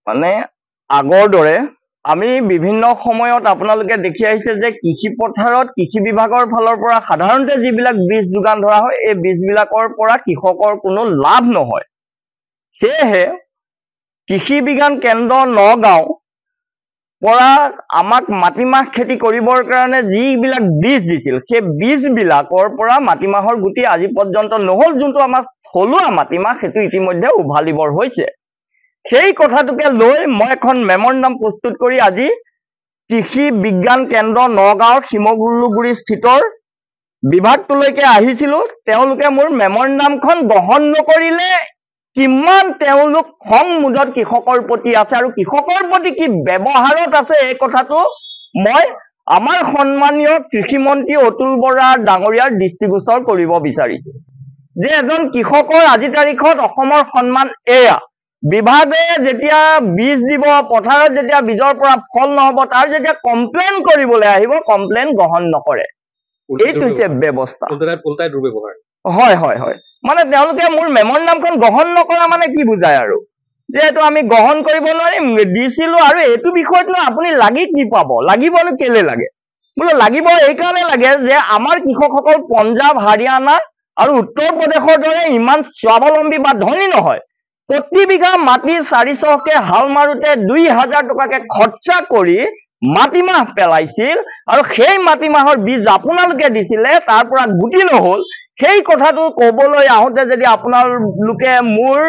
মানে আগৰ দৰে আমি বিভিন্ন সময়ত আপোনালোকে দেখি আহিছে যে কৃষি পথাৰত কৃষি বিভাগৰ ফালৰ পৰা সাধাৰণতে যিবিলাক বীজ যোগান ধৰা হয় এই বীজবিলাকৰ পৰা কৃষকৰ কোনো লাভ নহয়। সেয়েহে কৃষি বিজ্ঞান কেন্দ্ৰ নগাঁও পৰা আমাক মাটিমাহ খেতি কৰিবৰ কাৰণে যিবিলাক বীজ দিছিল সেই বীজবিলাকৰ পৰা মাটিমাহৰ গুটি আজি পৰ্যন্ত নহল। যোনটো আমাৰ থলুৱা মাটিমাহ সেইটো ইতিমধ্যে উভালিবৰ হৈছে। সেই কথাটোকে লৈ মই এখন মেমৰেণ্ডাম প্ৰস্তুত কৰি আজি কৃষি বিজ্ঞান কেন্দ্ৰ নগাঁৱৰ শিমলুগুৰি স্থিতৰ বিভাগটোলৈকে আহিছিলো। তেওঁলোকে মোৰ মেমৰেণ্ডামখন গ্ৰহণ নকৰিলে। কিমান তেওঁলোক খং মুদত কৃষকৰ প্ৰতি আছে আৰু কৃষকৰ প্ৰতি কি ব্যৱহাৰত আছে এই কথাটো মই আমাৰ সন্মানীয় কৃষিমন্ত্ৰী অতুল বৰা ডাঙৰীয়াৰ দৃষ্টিগোচৰ কৰিব বিচাৰিছো যে এজন কৃষকৰ আজি তাৰিখত অসমৰ সন্মান এয়া। বিভাগে যেতিয়া বীজ দিব পথাৰত যেতিয়া বীজৰ পৰা ফল নহব তাৰ যেতিয়া কমপ্লেইন কৰিবলৈ আহিব কমপ্লেইন গ্ৰহণ নকৰে। এইটো হৈছে ব্যৱস্থা। হয় হয় হয় মানে তেওঁলোকে মোৰ মেমৰেণ্ডামখন গ্ৰহণ নকৰা মানে কি বুজায় আৰু যে এইটো আমি গ্ৰহণ কৰিব নোৱাৰিম দিছিলো আৰু এইটো বিষয়ত আপুনি লাগি কি পাব লাগিবনো কেলে লাগে বোলো লাগিব এইকাৰণে লাগে যে আমাৰ কৃষকসকল পঞ্জাৱ হাৰিয়ানা আৰু উত্তৰ প্ৰদেশৰ দৰে ইমান স্বাৱলম্বী বা ধনী নহয়। প্ৰতি বিঘা মাটি 400কে হাল মাৰোতে 2000 টকাকে খৰচা কৰি মাটিমাহ পেলাইছিল আৰু সেই মাটিমাহৰ বীজ আপোনালোকে দিছিলে তাৰ পৰা গুটি নহল। সেই কথাটো ক'বলৈ আহোঁতে যদি আপোনালোকে মোৰ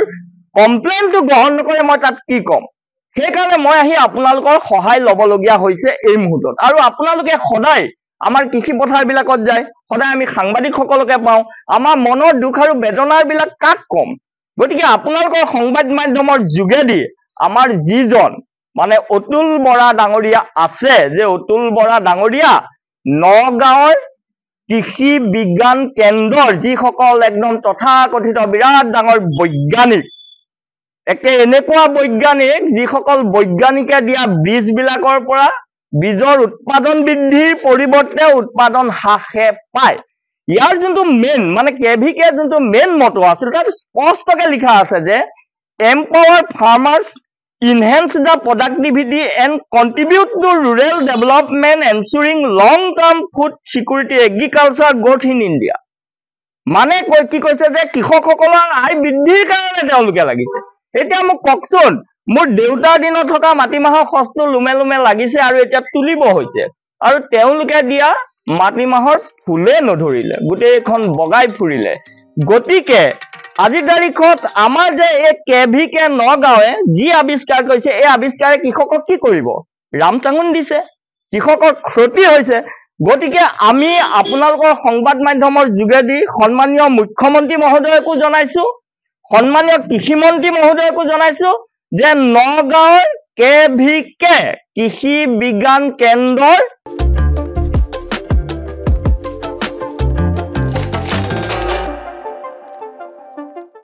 কমপ্লেইনটো গ্ৰহণ নকৰে মই তাত কি ক'ম। সেইকাৰণে মই আহি আপোনালোকৰ সহায় ল'বলগীয়া হৈছে এই মুহূৰ্তত। আৰু আপোনালোকে সদায় আমাৰ কৃষি পথাৰবিলাকত যায় সদায় আমি সাংবাদিকসকলকে পাওঁ। আমাৰ মনৰ দুখ আৰু বেদনাবিলাক কাক ক'ম। গতিকে আপোনালোকৰ সংবাদ মাধ্যমৰ যোগেদি আমাৰ যিজন মানে অতুল বৰা ডাঙৰীয়া আছে যে অতুল বৰা ডাঙৰীয়া নগাঁৱৰ কৃষি বিজ্ঞান কেন্দ্ৰৰ যিসকল একদম তথাকথিত বিৰাট ডাঙৰ বৈজ্ঞানিক একে এনেকুৱা বৈজ্ঞানিক যিসকল বৈজ্ঞানিকে দিয়া বীজবিলাকৰ পৰা বীজৰ উৎপাদন বৃদ্ধিৰ পৰিৱৰ্তে উৎপাদন হ্ৰাসে পায়। ইয়াৰ যোনটো মেইন মানে কেভিকে যোনটো মেইন মটো আছিল তাত স্পষ্টকে লিখা আছে যে empower farmers enhance the productivity and contribute to rural development ensuring long-term food security agriculture growth in India। মানে কি কৈছে যে কৃষকসকলৰ আয় বৃদ্ধিৰ কাৰণে তেওঁলোকে লাগিছে। এতিয়া মোক কওকচোন মোৰ দেউতাৰ দিনত থকা মাটিমাহৰ খৰচটো লুমে লুমে লাগিছে আৰু এতিয়া তুলিব হৈছে আৰু তেওঁলোকে দিয়া মাটিমাহৰ ফুলে নধৰিলে গোটেইখন বগাই ফুৰিলে। গতিকে আজি তাৰিখত আমাৰ যে এই কেভিকে নগাঁৱে যি আৱিষ্কাৰ কৰিছে এই আৱিষ্কাৰে কৃষকক কি কৰিব ৰামচাঙুন দিছে কৃষকৰ ক্ষতি হৈছে। গতিকে আমি আপোনালোকৰ সংবাদ মাধ্যমৰ যোগেদি সন্মানীয় মুখ্যমন্ত্ৰী মহোদয়কো জনাইছো সন্মানীয় কৃষিমন্ত্ৰী মহোদয়কো জনাইছো যে নগাঁৱৰ কেভিকে কৃষি বিজ্ঞান কেন্দ্ৰৰ